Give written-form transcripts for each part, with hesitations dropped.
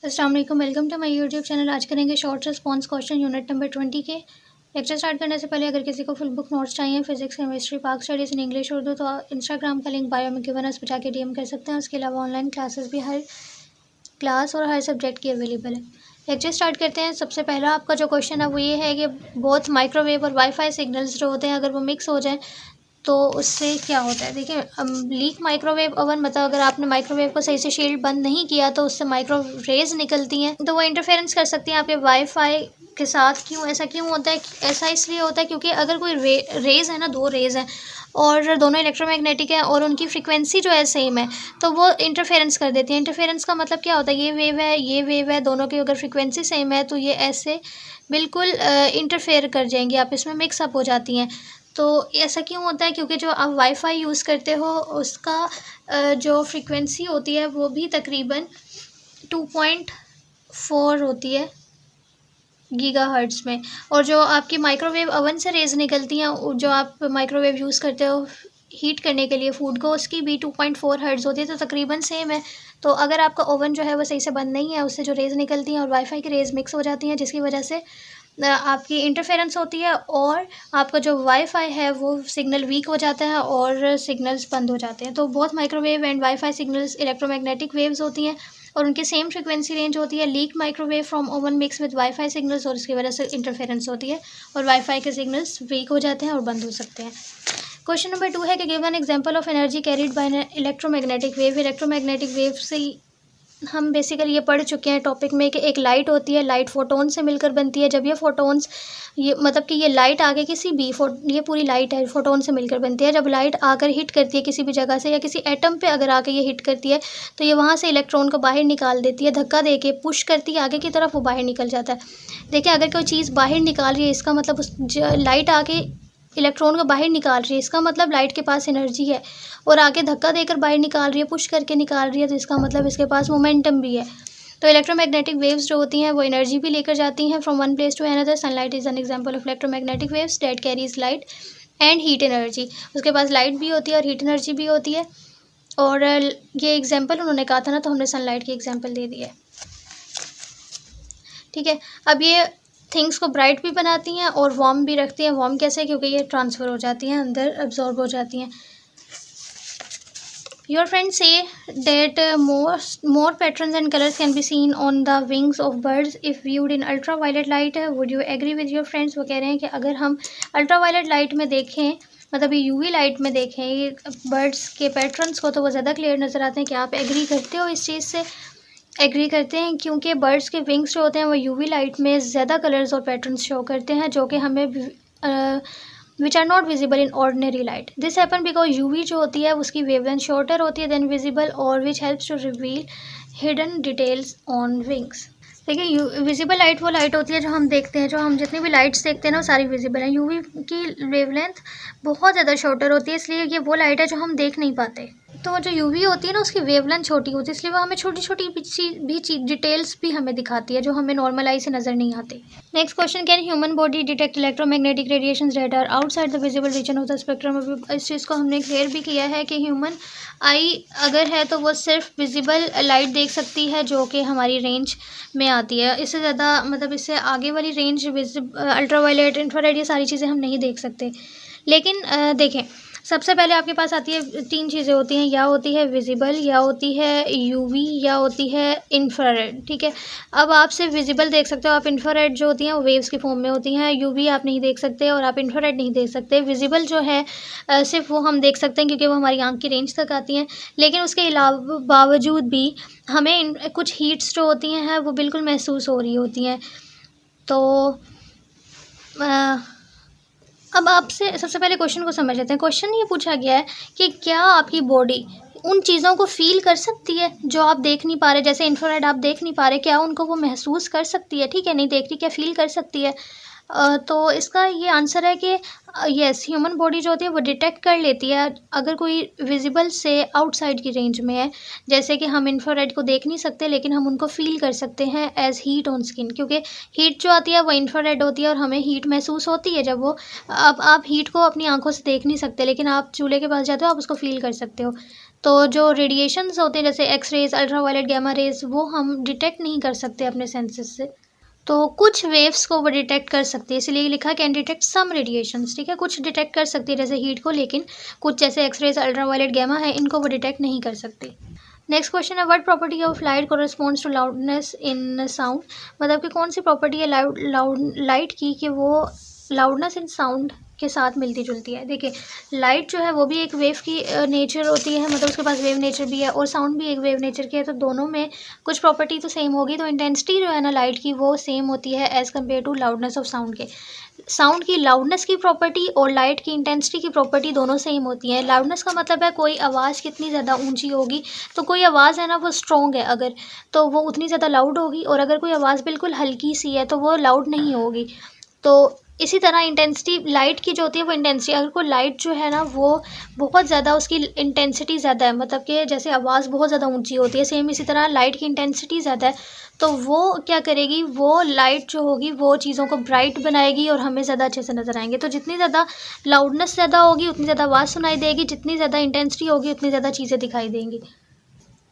अस्सलाम वालेकुम, welcome to my YouTube channel. आज करेंगे short response question unit number 20 के। लेक्चर स्टार्ट करने से पहले अगर किसी को फुल बुक नोट्स चाहिए फिजिक्स, केमिस्ट्री, पाक स्टडीज़ इन इंग्लिश, उर्दू, तो इंस्टाग्राम का लिंक बायो में गिवन है, उस पर जाके डीएम कर सकते हैं। उसके अलावा ऑनलाइन क्लासेस भी हर क्लास और हर सब्जेक्ट की अवेलेबल है। लेक्चर स्टार्ट करते हैं। सबसे पहला आपका जो क्वेश्चन है वो ये है कि बोथ माइक्रोवेव और वाईफाई सिग्नल्स जो होते हैं अगर वो मिक्स हो जाएँ तो उससे क्या होता है। देखिए, लीक माइक्रोवेव ओवन मतलब अगर आपने माइक्रोवेव को सही से शील्ड बंद नहीं किया तो उससे माइक्रो रेज निकलती हैं, तो वो इंटरफेरेंस कर सकती हैं आपके वाईफाई के साथ। क्यों ऐसा क्यों होता है? ऐसा इसलिए होता है क्योंकि अगर कोई रेज है ना, दो रेज हैं और दोनों इलेक्ट्रोमैग्नेटिक हैं और उनकी फ्रिक्वेंसी जो है सेम है, तो वो इंटरफेरेंस कर देती है। इंटरफेरेंस का मतलब क्या होता है? ये वेव है, ये वेव है, दोनों की अगर फ्रिक्वेंसी सेम है तो ये ऐसे बिल्कुल इंटरफेयर कर जाएंगी, आप इसमें मिक्सअप हो जाती हैं। तो ऐसा क्यों होता है? क्योंकि जो आप वाईफाई यूज़ करते हो उसका जो फ्रीक्वेंसी होती है वो भी तकरीबन 2.4 होती है गीगाहर्ट्ज़ में, और जो आपकी माइक्रोवेव ओवन से रेज़ निकलती हैं, जो आप माइक्रोवेव यूज़ करते हो हीट करने के लिए फूड को, उसकी भी 2.4 हर्ट्ज़ होती है, तो तकरीबन सेम है। तो अगर आपका ओवन जो है वो सही से बंद नहीं है, उससे जो रेज़ निकलती हैं और वाईफाई की रेज़ मिक्स हो जाती हैं, जिसकी वजह से आपकी इंटरफेरेंस होती है और आपका जो वाईफाई है वो सिग्नल वीक हो जाता है और सिग्नल्स बंद हो जाते हैं। तो both microwave and wifi signals electromagnetic waves होती हैं और उनकी सेम फ्रिक्वेंसी रेंज होती है। Leak microwave from oven mix with wifi signals, और इसकी वजह से इंटरफेरेंस होती है और वाईफाई के सिग्नल्स वीक हो जाते हैं और बंद हो सकते हैं। क्वेश्चन नंबर 2 है कि give an example of energy carried by an electromagnetic wave. Electromagnetic wave से हम बेसिकली ये पढ़ चुके हैं टॉपिक में कि एक लाइट होती है, लाइट फोटोन से मिलकर बनती है। जब ये फोटोन्स, ये मतलब कि ये लाइट आगे किसी भी ये पूरी लाइट है, फोटोन से मिलकर बनती है। जब लाइट आकर हिट करती है किसी भी जगह से या किसी एटम पे अगर आके ये हिट करती है तो ये वहाँ से इलेक्ट्रॉन को बाहर निकाल देती है, धक्का दे के पुश करती है आगे की तरफ, वो बाहर निकल जाता है। देखिए, अगर कोई चीज़ बाहर निकाल रही है इसका मतलब उस लाइट आके इलेक्ट्रॉन को बाहर निकाल रही है, इसका मतलब लाइट के पास एनर्जी है, और आगे धक्का देकर बाहर निकाल रही है, पुश करके निकाल रही है, तो इसका मतलब इसके पास मोमेंटम भी है। तो इलेक्ट्रोमैग्नेटिक वेव्स जो होती हैं वो एनर्जी भी लेकर जाती हैं from one place to another. Sunlight is an example of electromagnetic waves that carries light and heat energy. उसके पास लाइट भी होती है और हीट एनर्जी भी होती है, और ये एग्जांपल उन्होंने कहा था ना, तो हमने सनलाइट की एग्जांपल दे दी है। ठीक है, अब ये थिंग्स को ब्राइट भी बनाती हैं और वार्म भी रखती हैं। वार्म कैसे? क्योंकि ये ट्रांसफ़र हो जाती हैं, अंदर अब्जॉर्ब हो जाती हैं। Your friends say that more patterns and colors can be seen on the wings of birds if viewed in ultraviolet light. Would you agree with your friends? वो कह रहे हैं कि अगर हम अल्ट्रावायलेट लाइट में देखें, मतलब ये यूवी लाइट में देखें ये बर्ड्स के पैटर्न्स को, तो वो ज़्यादा क्लियर नज़र आते हैं। क्या आप एग्री करते हो इस चीज़ से? एग्री करते हैं, क्योंकि बर्ड्स के विंग्स जो होते हैं वो यूवी लाइट में ज़्यादा कलर्स और पैटर्न्स शो करते हैं जो कि हमें which are not visible in ordinary light. This happen because UV जो होती है उसकी वेवलेंथ शॉर्टर होती है देन विजिबल, और which helps to reveal hidden details on wings. देखिए, विजिबल लाइट वो लाइट होती है जो हम देखते हैं, जो हम जितनी भी लाइट्स देखते हैं ना वो सारी विजिबल हैं। यूवी की वेवलेंथ बहुत ज़्यादा शॉर्टर होती है, इसलिए ये वो लाइट है जो हम देख नहीं पाते। तो जो यूवी होती है ना उसकी वेवलेंथ छोटी होती है, इसलिए वो हमें छोटी छोटी भी डिटेल्स भी हमें दिखाती है जो हमें नॉर्मल आई से नज़र नहीं आती। Next question, can human body detect electromagnetic radiations that are outside the visible region of the spectrum. इस चीज़ को हमने क्लियर भी किया है कि ह्यूमन आई अगर है तो वो सिर्फ विजिबल लाइट देख सकती है जो कि हमारी रेंज में आती है। इससे ज़्यादा मतलब इससे आगे वाली रेंज अल्ट्रावायलेट, इंफ्रारेड, ये सारी चीज़ें हम नहीं देख सकते। लेकिन देखें, सबसे पहले आपके पास आती है तीन चीज़ें होती हैं, या होती है विजिबल, या होती है यूवी, या होती है इंफ्रारेड। ठीक है, अब आप सिर्फ विजिबल देख सकते हो, आप इंफ्रारेड जो होती हैं वो वेव्स की फॉर्म में होती हैं, यूवी आप नहीं देख सकते और आप इंफ्रारेड नहीं देख सकते। विजिबल जो है सिर्फ वो हम देख सकते हैं क्योंकि वो हमारी आंख की रेंज तक आती हैं, लेकिन उसके अलावा बावजूद भी हमें कुछ हीट्स जो होती हैं वो बिल्कुल महसूस हो रही होती हैं। तो अब आपसे सबसे पहले क्वेश्चन को समझ लेते हैं। क्वेश्चन ये पूछा गया है कि क्या आपकी बॉडी उन चीज़ों को फील कर सकती है जो आप देख नहीं पा रहे, जैसे इंफ्रारेड आप देख नहीं पा रहे, क्या उनको वो महसूस कर सकती है? ठीक है, नहीं देख रही, क्या फील कर सकती है? तो इसका ये आंसर है कि यस, ह्यूमन बॉडी जो होती है वो डिटेक्ट कर लेती है अगर कोई विजिबल से आउटसाइड की रेंज में है। जैसे कि हम इंफ्रारेड को देख नहीं सकते लेकिन हम उनको फील कर सकते हैं एज हीट ऑन स्किन, क्योंकि हीट जो आती है वो इंफ्रारेड होती है और हमें हीट महसूस होती है जब वो, अब आप हीट को अपनी आंखों से देख नहीं सकते लेकिन आप चूल्हे के पास जाते हो, आप उसको फील कर सकते हो। तो जो रेडिएशंस होते हैं जैसे x rays, ultra violet, gamma rays, वो हम डिटेक्ट नहीं कर सकते अपने सेंसेस से। तो कुछ वेव्स को वो डिटेक्ट कर सकती है, इसलिए लिखा कैन डिटेक्ट सम रेडिएशंस, ठीक है, कुछ डिटेक्ट कर सकती है जैसे हीट को, लेकिन कुछ जैसे एक्सरेज, अल्ट्रावायलेट, गामा है, इनको वो डिटेक्ट नहीं कर सकती। नेक्स्ट क्वेश्चन है what property of light corresponds to loudness in sound, मतलब कि कौन सी प्रॉपर्टी है लाइट की कि वो लाउडनेस इन साउंड के साथ मिलती जुलती है। देखिए लाइट जो है वो भी एक वेव की नेचर होती है, मतलब उसके पास वेव नेचर भी है, और साउंड भी एक वेव नेचर की है, तो दोनों में कुछ प्रॉपर्टी तो सेम होगी। तो इंटेंसिटी जो है ना लाइट की वो सेम होती है as compare to loudness of sound के। साउंड की लाउडनेस की प्रॉपर्टी और लाइट की इंटेंसिटी की प्रॉपर्टी दोनों सेम होती हैं। लाउडनेस का मतलब है कोई आवाज़ कितनी ज़्यादा ऊंची होगी, तो कोई आवाज़ है ना वो स्ट्रॉन्ग है अगर, तो वो उतनी ज़्यादा लाउड होगी, और अगर कोई आवाज़ बिल्कुल हल्की सी है तो वो लाउड नहीं होगी। तो इसी तरह इंटेंसिटी लाइट की जो होती है वो इंटेंसिटी, अगर कोई लाइट जो है ना वो बहुत ज़्यादा उसकी इंटेंसिटी ज़्यादा है, मतलब कि जैसे आवाज़ बहुत ज़्यादा ऊंची होती है, सेम इसी तरह लाइट की इंटेंसिटी ज़्यादा है, तो वो क्या करेगी, वो लाइट जो होगी वो चीज़ों को ब्राइट बनाएगी और हमें ज़्यादा अच्छे से नज़र आएंगे। तो जितनी ज़्यादा लाउडनेस ज़्यादा होगी उतनी ज़्यादा आवाज़ सुनाई देगी, जितनी ज़्यादा इंटेंसिटी होगी उतनी ज़्यादा चीज़ें दिखाई देंगी।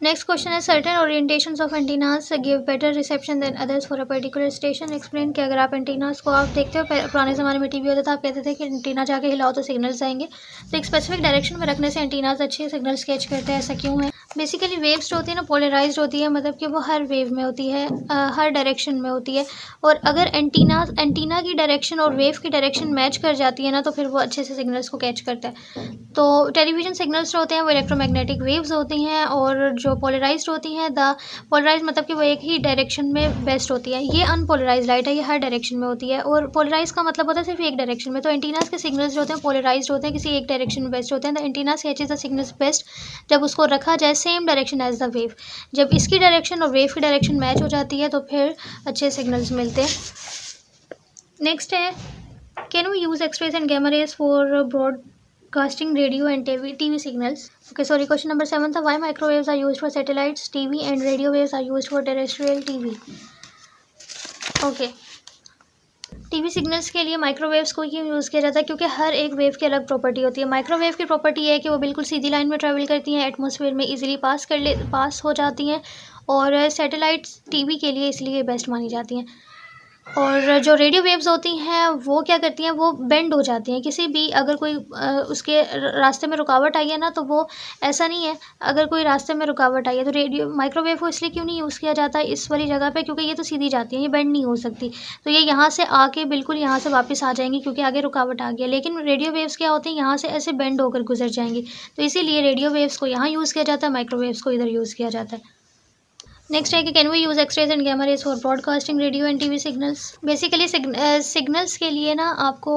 नेक्स्ट क्वेश्चन है certain orientations of antennas give better reception than others for a particular station, explain कि अगर आप एंटीनास को आप देखते हो, पुराने ज़माने में टीवी होता था, आप कहते थे कि एंटीना जाके हिलाओ तो सिग्नल्स आएंगे, तो एक स्पेसिफिक डायरेक्शन में रखने से एंटीनास अच्छे सिग्नल्स कैच करते हैं, ऐसा क्यों है। बेसिकली वेव्स जो होती है ना पोलराइज्ड होती है, मतलब कि वो हर वेव में होती है, हर डायरेक्शन में होती है, और अगर एंटीना की डायरेक्शन और वेव की डायरेक्शन मैच कर जाती है ना तो फिर वो अच्छे से सिग्नल्स को कैच करता है। तो टेलीविज़न सिग्नल्स जो होते हैं वो इलेक्ट्रोमैग्नेटिक वेव्स होती हैं, और जो पोलराइज्ड होती हैं पोलराइज मतलब कि वो एक ही डायरेक्शन में बेस्ट होती है। ये अनपोलराइज लाइट है, ये हर डायरेक्शन में होती है, और पोलराइज का मतलब होता है सिर्फ एक डायरेक्शन में। तो एंटीनास के सिग्नल्स जो होते हैं पोलराइज्ड होते हैं, किसी एक डायरेक्शन में बेस्ट होते हैं। The antennas catches the signals best जब उसको रखा जाए same direction as the wave, जब इसकी डायरेक्शन और वेव की डायरेक्शन मैच हो जाती है तो फिर अच्छे सिग्नल्स मिलते हैं। नेक्स्ट है can we use x rays and gamma rays for broadcasting radio and TV signals. Okay, sorry, question number 7 था why microwaves are used for satellites, TV and radio waves are used for terrestrial TV. Okay, TV signals के लिए microwaves को क्यों use किया जाता है, क्योंकि हर एक वेव की अलग प्रॉपर्टी होती है। माइक्रोवेव की प्रॉपर्टी है कि वो बिल्कुल सीधी लाइन में ट्रैवल करती हैं, एटमॉस्फेयर में इजीली पास हो जाती हैं, और सैटेलाइट्स टीवी के लिए इसलिए बेस्ट मानी जाती हैं। और जो रेडियो वेव्स होती हैं वो क्या करती हैं, वो बेंड हो जाती हैं, किसी भी अगर कोई उसके रास्ते में रुकावट आई है ना, तो वो ऐसा नहीं है, अगर कोई रास्ते में रुकावट आई है तो रेडियो माइक्रोवेव को इसलिए क्यों नहीं यूज़ किया जाता है इस वाली जगह पे, क्योंकि ये तो सीधी जाती है, ये बेंड नहीं हो सकती, तो ये यहाँ से आके बिल्कुल यहाँ से वापस आ जाएंगी क्योंकि आगे रुकावट आ गया। लेकिन रेडियो वेव्स क्या होती हैं, यहाँ से ऐसे बेंड होकर गुजर जाएंगी, तो इसीलिए रेडियो वेव्स को यहाँ यूज़ किया जाता है, माइक्रोवेव्स को इधर यूज़ किया जाता है। नेक्स्ट है कि can we use x rays and gamma rays for broadcasting radio and TV signals. Basically signals के लिए ना आपको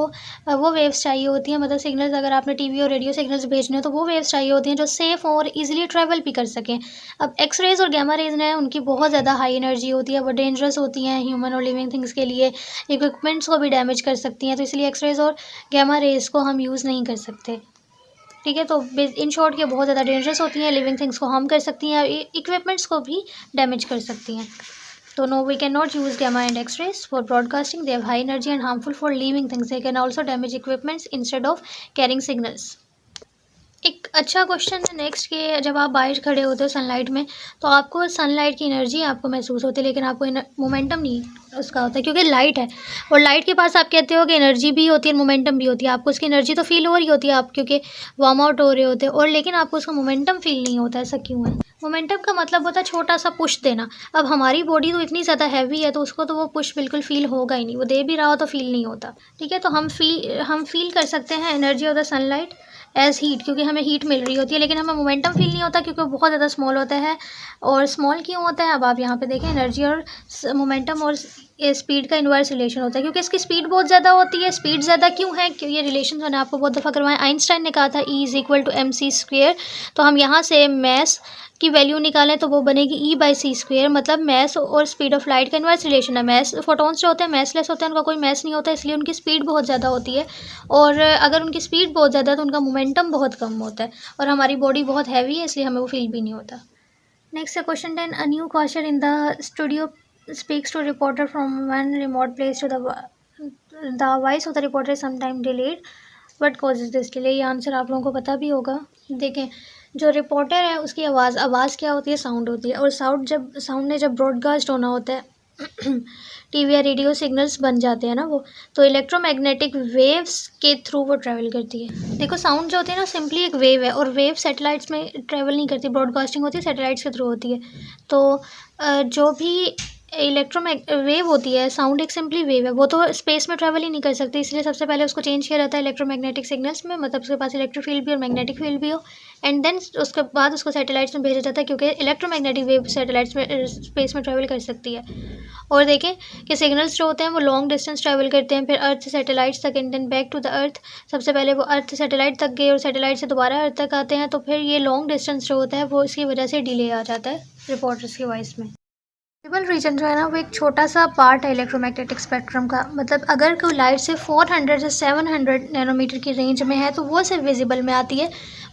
वो वेव्स चाहिए होती हैं, मतलब सिग्नल्स अगर आपने टीवी और रेडियो सिग्नल्स भेजने हो तो वो वेव्स चाहिए होती हैं जो सेफ़ और इजीली ट्रैवल भी कर सकें। अब एक्सरेज और गामा रेज ने उनकी बहुत ज़्यादा हाई एनर्जी होती है, वो डेंजरस होती हैं ह्यूमन और लिविंग थिंग्स के लिए, इक्विपमेंट्स को भी डैमेज कर सकती हैं, तो इसलिए एक्सरेज और गामा रेज को हम यूज़ नहीं कर सकते, ठीक है। तो इन शॉर्ट ये बहुत ज़्यादा डेंजरस होती हैं, लिविंग थिंग्स को हार्म कर सकती हैं, इक्विपमेंट्स को भी डैमेज कर सकती हैं। तो no we can not use gamma and x rays for broadcasting, they have high energy and harmful for living things, they can also damage equipments instead of carrying signals. एक अच्छा क्वेश्चन है next के जब आप बाहर खड़े होते हो सनलाइट में तो आपको सनलाइट की एनर्जी आपको महसूस होती है, लेकिन आपको मोमेंटम नहीं उसका होता है क्योंकि लाइट है, और लाइट के पास आप कहते हो कि एनर्जी भी होती है मोमेंटम भी होती है, आपको उसकी एनर्जी तो फील हो रही होती है आप क्योंकि वार्म आउट हो रहे होते हैं, और लेकिन आपको उसका मोमेंटम फील नहीं होता, ऐसा क्यों है। मोमेंटम का मतलब होता है छोटा सा पुश देना। अब हमारी बॉडी तो इतनी ज़्यादा हैवी है तो उसको तो वो पुश बिल्कुल फील होगा ही नहीं, वो दे भी रहा हो तो फील नहीं होता, ठीक है। तो हम फील कर सकते हैं energy of the sunlight as heat, क्योंकि हमें हीट मिल रही होती है, लेकिन हमें मोमेंटम फील नहीं होता क्योंकि वो बहुत ज़्यादा स्मॉल होता है। और स्मॉल क्यों होता है, अब आप यहाँ पे देखें एनर्जी और मोमेंटम और स्पीड का इनवर्स रिलेशन होता है, क्योंकि इसकी स्पीड बहुत ज़्यादा होती है। स्पीड ज़्यादा क्यों है, क्यों ये रिलेशन मैंने आपको बहुत दफ़ा करवाया, आइंस्टाइन ने कहा था E is equal to mc²। तो हम यहाँ से मैस की वैल्यू निकालें तो वो बनेगी E/c², मतलब मैस और स्पीड ऑफ लाइट का इनवर्स रिलेशन है। मैस फोटॉन्स जो होते हैं मैसलेस होते हैं, उनका कोई मैस नहीं होता, इसलिए उनकी स्पीड बहुत ज़्यादा होती है, और अगर उनकी स्पीड बहुत ज़्यादा है तो उनका मोमेंटम बहुत कम होता है, और हमारी बॉडी बहुत हैवी है इसलिए हमें वो फील भी नहीं होता। Next question 10 a new question in the studio speaks to reporter from one remote place to the voice of the reporter is sometime delayed. What causes this delay? ये answer आप लोगों को पता भी होगा। देखें जो रिपोर्टर है उसकी आवाज़ क्या होती है, साउंड होती है। और साउंड ने जब ब्रॉडकास्ट होना होता है टीवी या रेडियो सिग्नल्स बन जाते हैं ना वो, तो इलेक्ट्रोमैग्नेटिक वेव्स के थ्रू वो ट्रैवल करती है। देखो साउंड जो होती है ना सिंपली एक वेव है, और वेव सैटेलाइट्स में ट्रैवल नहीं करती, ब्रॉडकास्टिंग होती है सैटेलाइट्स के थ्रू होती है। तो जो भी वेव होती है, साउंड एक सिंपली वेव है, वो तो स्पेस में ट्रैवल ही नहीं कर सकती, इसलिए सबसे पहले उसको चेंज किया जाता है इलेक्ट्रोमैग्नेटिक सिग्नल्स में, मतलब उसके पास इलेक्ट्रिक फील्ड भी और मैग्नेटिक फील्ड भी हो। एंड देन उसके बाद उसको सैटेलाइट्स में भेजा जाता है, क्योंकि इलेक्ट्रोमैग्नेटिक वेव सैटेलाइट्स में स्पेस में ट्रैवल कर सकती है। और देखें कि सिग्नल्स जो होते हैं वो लॉन्ग डिस्टेंस ट्रैवल करते हैं, फिर अर्थ से सैटेलाइट्स तक, and then back to the earth. सबसे पहले वो अर्थ से सैटेलाइट तक गए और सैटेलाइट से दोबारा अर्थ तक आते हैं, तो फिर ये लॉन्ग डिस्टेंस जो होता है वो इसकी वजह से डिले आ जाता है रिपोर्टर्स की वॉइस में। विजिबल रीजन जो है ना वो एक छोटा सा पार्ट है इलेक्ट्रोमैग्नेटिक स्पेक्ट्रम का, मतलब अगर कोई लाइट से 400 से 700 नैनोमीटर की रेंज में है तो वो सिर्फ विजिबल में आती है,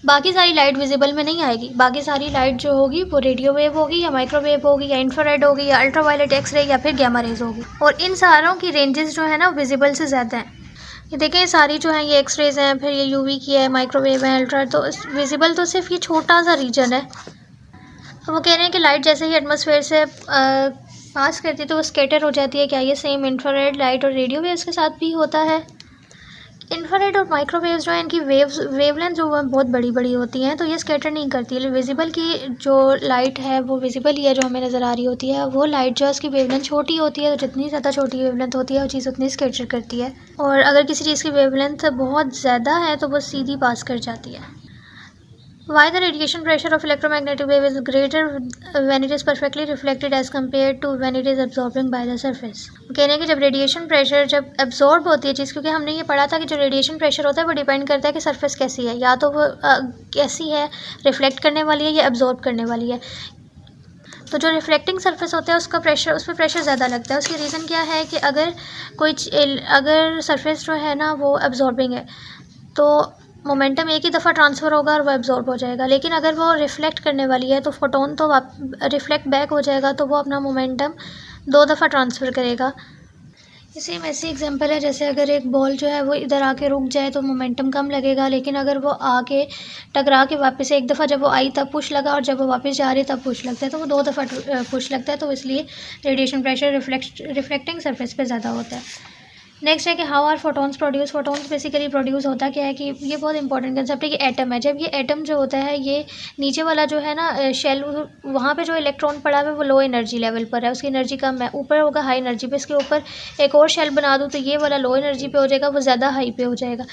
बाकी सारी लाइट विजिबल में नहीं आएगी। बाकी सारी लाइट जो होगी वो रेडियो वेव होगी या माइक्रोवेव होगी या इंफ्रारेड होगी या अल्ट्रावायलेट एक्सरे या फिर गैमा रेज होगी, और इन सारों की रेंजेस जो है ना विजिबल से ज़्यादा हैं। ये देखें ये सारी जो है ये एक्सरेज हैं, फिर ये यूवी की है, माइक्रोवेव है, अल्ट्रा, तो विजिबल तो सिर्फ ये छोटा सा रीजन है। तो वो कह रहे हैं कि लाइट जैसे ही एटमॉस्फेयर से पास करती है तो वो स्कैटर हो जाती है। क्या ये सेम इंफ्रारेड लाइट और रेडियो वेव्स के साथ भी होता है? इंफ्रारेड और माइक्रोवेव्स जो है इनकी वेवलेंथ जो है बहुत बड़ी बड़ी होती हैं, तो ये स्कैटर नहीं करती है। विजिबल की जो लाइट है वो विजिबल ही है जो हमें नज़र आ रही होती है, वो लाइट जो है उसकी वेवलेंथ छोटी होती है, तो जितनी ज़्यादा छोटी वेवलेंथ होती है वो चीज़ उतनी स्कैटर करती है। और अगर किसी चीज़ की वेवलेंथ बहुत ज़्यादा है तो वो सीधी पास कर जाती है। Why the radiation pressure of electromagnetic wave is greater when it is perfectly reflected as compared to when it is absorbing by the surface? कहने हैं कि जब रेडिएशन प्रेशर जब एब्जॉर्ब होती है चीज़, क्योंकि हमने ये पढ़ा था कि जो रेडिएशन प्रेशर होता है वो डिपेंड करता है कि सरफेस कैसी है, या तो वो कैसी है, रिफ्लेक्ट करने वाली है या एब्जॉर्ब करने वाली है। तो जो रिफ्लेक्टिंग सरफेस होता है उसका प्रेशर, उस पर प्रेशर ज़्यादा लगता है। उसकी रीज़न क्या है कि अगर सरफेस जो है ना वो एब्जॉर्बिंग है तो मोमेंटम एक ही दफ़ा ट्रांसफ़र होगा और वो एब्जॉर्ब हो जाएगा, लेकिन अगर वो रिफ़्लेक्ट करने वाली है तो फोटोन तो रिफ़्लेक्ट बैक हो जाएगा, तो वो अपना मोमेंटम 2 दफ़ा ट्रांसफ़र करेगा। इसी में ऐसी एग्जांपल है जैसे अगर एक बॉल जो है वो इधर आके रुक जाए तो मोमेंटम कम लगेगा, लेकिन अगर वो आके टकरा के वापस एक दफ़ा जब वो आई तब पुश लगा और जब वो वापस जा रही है तब पुश लगता है, तो वो 2 दफ़ा पुश लगता है, तो इसलिए रेडिएशन प्रेशर रिफ्लेक्टिंग सरफेस पे ज़्यादा होता है। नेक्स्ट है कि how are photons produce. Photons basically produce होता क्या है कि ये बहुत इंपॉर्टेंट कंसेप्ट है कि एटम है। जब ये एटम जो होता है ये नीचे वाला जो है ना शेल, वहाँ पे जो इलेक्ट्रॉन पड़ा हुआ है वो लो एनर्जी लेवल पर है, उसकी एनर्जी कम है, ऊपर होगा हाई एनर्जी पे। इसके ऊपर एक और शेल बना दूँ तो ये वाला लो एनर्जी पे हो जाएगा, वो ज़्यादा हाई पे हो जाएगा।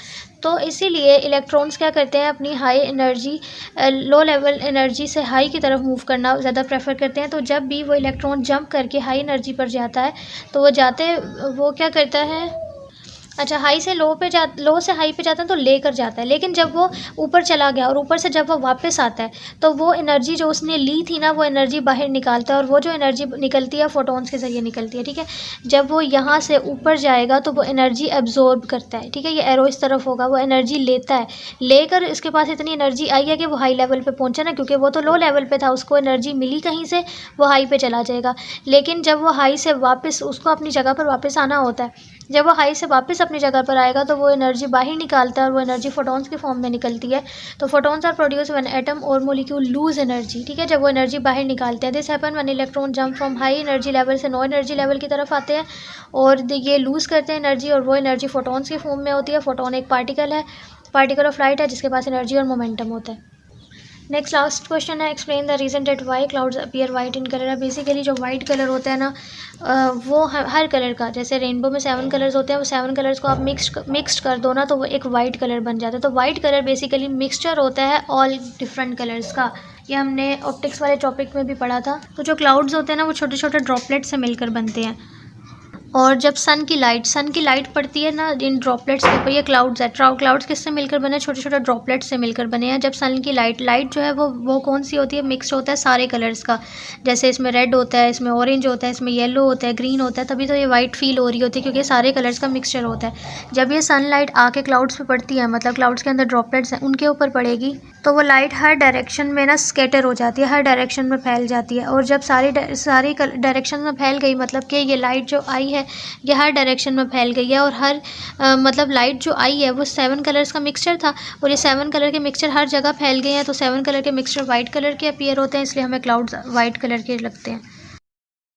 तो इसीलिए इलेक्ट्रॉन्स क्या करते हैं, अपनी high energy low level energy से हाई की तरफ मूव करना ज़्यादा प्रेफर करते हैं। तो जब भी वो इलेक्ट्रॉन जंप करके हाई एनर्जी पर जाता है तो वो क्या करता है, अच्छा हाई से लो से हाई पे जाता है तो लेकर जाता है, लेकिन जब वो ऊपर चला गया और ऊपर से जब वो वापस आता है तो वो एनर्जी जो उसने ली थी ना वो एनर्जी बाहर निकालता है, और वो जो एनर्जी निकलती है फोटोन्स के ज़रिए निकलती है, ठीक है। जब वो यहाँ से ऊपर जाएगा तो वो एनर्जी एब्जॉर्ब करता है, ठीक है, ये एरो इस तरफ होगा, वो एनर्जी लेता है, लेकर इसके पास इतनी एनर्जी आई है कि वो हाई लेवल पर पहुँचा ना, क्योंकि वो तो लो लेवल पर था, उसको एनर्जी मिली कहीं से, वो हाई पे चला जाएगा। लेकिन जब वो हाई से वापस उसको अपनी जगह पर वापस आना होता है, जब वो हाई से वापस अपनी जगह पर आएगा तो वो एनर्जी बाहर निकालता है और वो एनर्जी फोटोन्स की फॉर्म में निकलती है। तो photons are produce when atom और मॉलिक्यूल लूज एनर्जी, ठीक है, जब वो एनर्जी बाहर निकालते हैं। This happen when electron jump from high energy level से नो एनर्जी लेवल की तरफ आते हैं और ये लूज़ करते हैं एनर्जी, और वो एनर्जी फोटोन्स की फॉर्म में होती है। फोटोन एक पार्टिकल ऑफ लाइट है जिसके पास एनर्जी और मोमेंटम होता है। नेक्स्ट लास्ट क्वेश्चन है, explain the reason that why clouds appear white in colour है। बेसिकली जो वाइट कलर होता है ना वो हर कलर का, जैसे रेनबो में 7 कलर्स होते हैं, वो 7 कलर्स को आप मिक्सड कर दो ना तो वो एक वाइट कलर बन जाता है। तो वाइट कलर बेसिकली मिक्सचर होता है ऑल डिफरेंट कलर्स का। ये हमने ऑप्टिक्स वाले टॉपिक में भी पढ़ा था। तो जो क्लाउड्स होते हैं ना वो छोटे छोटे ड्रॉपलेट से मिलकर बनते हैं, और जब सन की लाइट पड़ती है ना इन ड्रॉपलेट्स के ऊपर, ये क्लाउड्स है, क्लाउड्स किससे मिलकर बने, छोटे छोटे ड्रॉपलेट्स से मिलकर बने हैं। जब सन की लाइट जो है वो कौन सी होती है, मिक्स होता है सारे कलर्स का, जैसे इसमें रेड होता है, इसमें ऑरेंज होता है, इसमें येलो होता है, ग्रीन होता है, तभी तो ये वाइट फील हो रही होती है क्योंकि सारे कलर्स का मिक्सचर होता है। जब ये सनलाइट आके क्लाउड्स पे पड़ती है, मतलब क्लाउड्स के अंदर ड्रॉपलेट्स हैं उनके ऊपर पड़ेगी, तो वो लाइट हर डायरेक्शन में ना स्कैटर हो जाती है, हर डायरेक्शन में फैल जाती है। और जब सारी डायरेक्शन में फैल गई, मतलब कि ये लाइट जो आई है है ये हर डायरेक्शन में फैल गई है और हर मतलब लाइट जो आई है वो 7 कलर्स का मिक्सचर था और ये 7 कलर के मिक्सचर हर जगह फैल गए हैं। तो 7 कलर के मिक्सचर वाइट कलर के अपीयर होते हैं, इसलिए हमें क्लाउड्स वाइट कलर के लगते हैं।